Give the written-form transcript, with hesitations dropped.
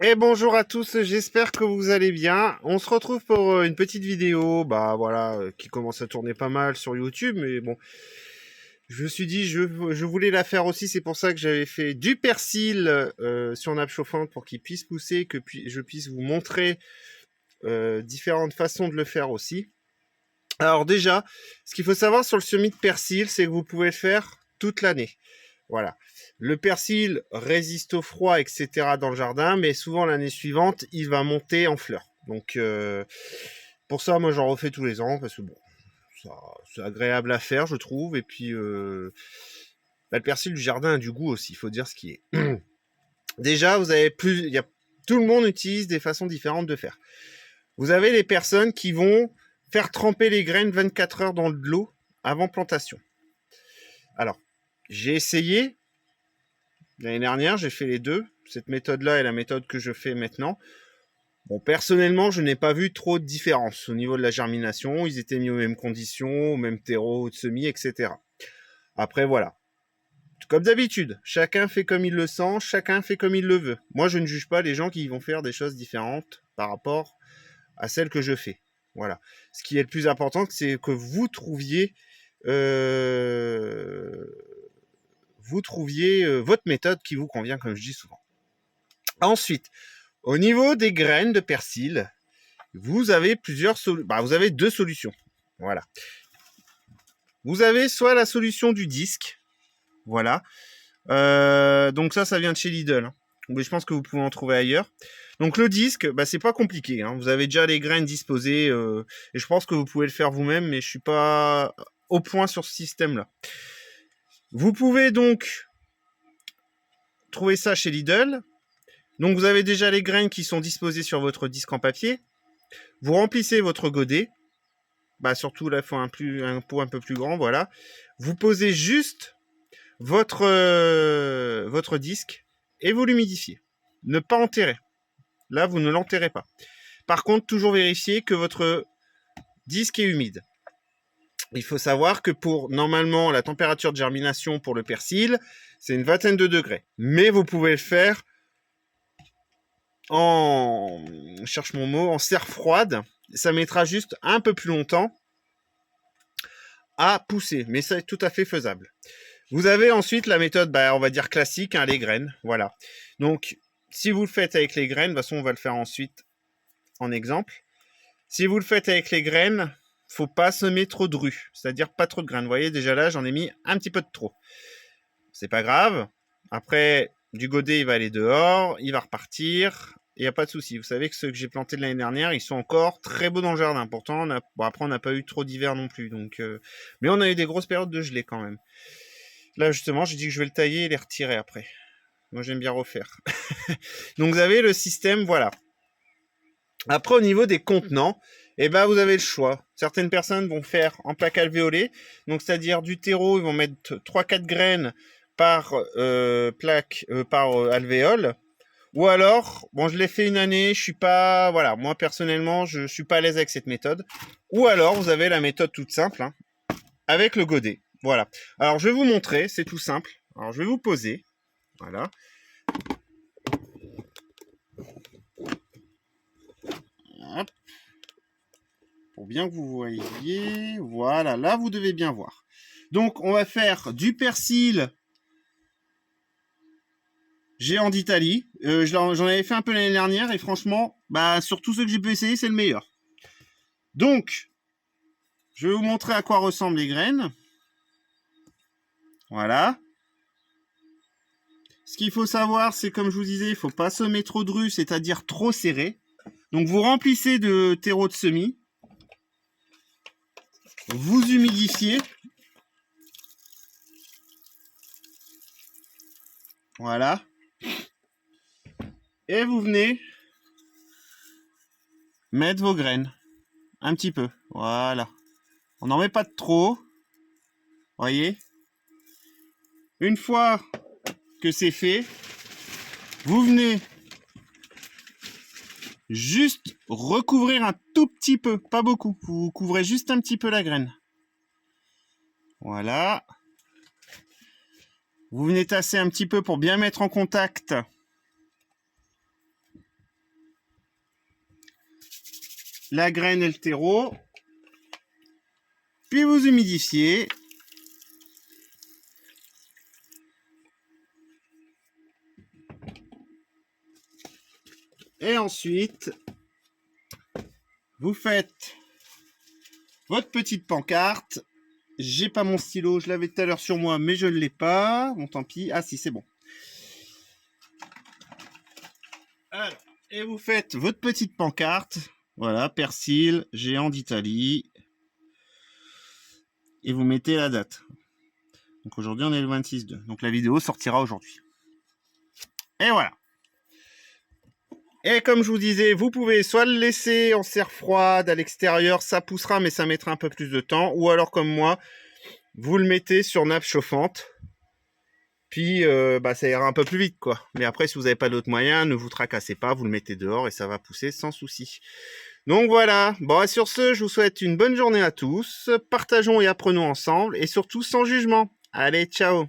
Et bonjour à tous, j'espère que vous allez bien. On se retrouve pour une petite vidéo, qui commence à tourner pas mal sur YouTube, mais bon, je me suis dit, je voulais la faire aussi, c'est pour ça que j'avais fait du persil sur nappe chauffante pour qu'il puisse pousser, je puisse vous montrer différentes façons de le faire aussi. Alors déjà, ce qu'il faut savoir sur le semis de persil, c'est que vous pouvez le faire toute l'année. Voilà. Le persil résiste au froid, etc. dans le jardin, mais souvent l'année suivante, il va monter en fleurs. Donc, pour ça, moi, j'en refais tous les ans parce que bon, c'est agréable à faire, je trouve. Et puis, le persil du jardin a du goût aussi, il faut dire ce qui est. Déjà, tout le monde utilise des façons différentes de faire. Vous avez les personnes qui vont faire tremper les graines 24 heures dans de l'eau avant plantation. Alors, j'ai essayé. L'année dernière, j'ai fait les deux. Cette méthode-là est la méthode que je fais maintenant. Bon, personnellement, je n'ai pas vu trop de différence au niveau de la germination. Ils étaient mis aux mêmes conditions, au même terreau de semis, etc. Après, voilà. Comme d'habitude, chacun fait comme il le sent, chacun fait comme il le veut. Moi, je ne juge pas les gens qui vont faire des choses différentes par rapport à celles que je fais. Voilà. Ce qui est le plus important, c'est que vous trouviez votre méthode qui vous convient, comme je dis souvent. Ensuite, au niveau des graines de persil, vous avez vous avez deux solutions. Voilà. Vous avez soit la solution du disque, voilà. Donc ça vient de chez Lidl. Mais je pense que vous pouvez en trouver ailleurs. Donc le disque, c'est pas compliqué. Vous avez déjà les graines disposées et je pense que vous pouvez le faire vous-même, mais je suis pas au point sur ce système-là. Vous pouvez donc trouver ça chez Lidl. Donc vous avez déjà les graines qui sont disposées sur votre disque en papier. Vous remplissez votre godet. Surtout là, il faut un pot un peu plus grand, voilà. Vous posez juste votre disque et vous l'humidifiez. Ne pas enterrer. Là, vous ne l'enterrez pas. Par contre, toujours vérifier que votre disque est humide. Il faut savoir que normalement, la température de germination pour le persil, c'est une vingtaine de degrés. Mais vous pouvez le faire en serre froide. Ça mettra juste un peu plus longtemps à pousser, mais c'est tout à fait faisable. Vous avez ensuite la méthode, on va dire classique, les graines, voilà. Donc, si vous le faites avec les graines, de toute façon, on va le faire ensuite en exemple. Si vous le faites avec les graines, faut pas semer trop de rue, c'est-à-dire pas trop de graines. Vous voyez, déjà là, j'en ai mis un petit peu de trop. C'est pas grave. Après, du godet, il va aller dehors, il va repartir. Il n'y a pas de souci. Vous savez que ceux que j'ai plantés de l'année dernière, ils sont encore très beaux dans le jardin. Pourtant, après, on n'a pas eu trop d'hiver non plus. Donc, mais on a eu des grosses périodes de gelée quand même. Là, justement, j'ai dit que je vais le tailler et les retirer après. Moi, j'aime bien refaire. Donc, vous avez le système, voilà. Après, au niveau des contenants, vous avez le choix. Certaines personnes vont faire en plaque alvéolée. Donc, c'est-à-dire du terreau, ils vont mettre 3-4 graines par alvéole. Ou alors, je l'ai fait une année, je suis pas, voilà, moi personnellement, je suis pas à l'aise avec cette méthode. Ou alors, vous avez la méthode toute simple, avec le godet. Voilà. Alors, je vais vous montrer, c'est tout simple. Alors, je vais vous poser. Voilà. Hop. Pour bien que vous voyez. Voilà, là, vous devez bien voir. Donc, on va faire du persil géant d'Italie. J'en avais fait un peu l'année dernière et franchement, sur tous ceux que j'ai pu essayer, c'est le meilleur. Donc, je vais vous montrer à quoi ressemblent les graines. Voilà. Ce qu'il faut savoir, c'est comme je vous disais, il ne faut pas semer trop de rue, c'est-à-dire trop serré. Donc vous remplissez de terreau de semis. Vous humidifiez. Voilà. Et vous venez mettre vos graines. Un petit peu. Voilà. On n'en met pas de trop. Voyez. Une fois que c'est fait, vous venez juste recouvrir un tout petit peu, pas beaucoup. Vous couvrez juste un petit peu la graine. Voilà. Vous venez tasser un petit peu pour bien mettre en contact la graine et le terreau. Puis vous humidifiez. Et ensuite, vous faites votre petite pancarte. J'ai pas mon stylo, je l'avais tout à l'heure sur moi, mais je ne l'ai pas. Bon, tant pis. Ah si, c'est bon. Alors, et vous faites votre petite pancarte. Voilà, persil, géant d'Italie. Et vous mettez la date. Donc aujourd'hui, on est le 26/2. Donc la vidéo sortira aujourd'hui. Et voilà. Et comme je vous disais, vous pouvez soit le laisser en serre froide à l'extérieur, ça poussera, mais ça mettra un peu plus de temps. Ou alors, comme moi, vous le mettez sur nappe chauffante. Puis, ça ira un peu plus vite, quoi. Mais après, si vous n'avez pas d'autres moyens, ne vous tracassez pas, vous le mettez dehors et ça va pousser sans souci. Donc voilà. Bon, et sur ce, je vous souhaite une bonne journée à tous. Partageons et apprenons ensemble et surtout sans jugement. Allez, ciao!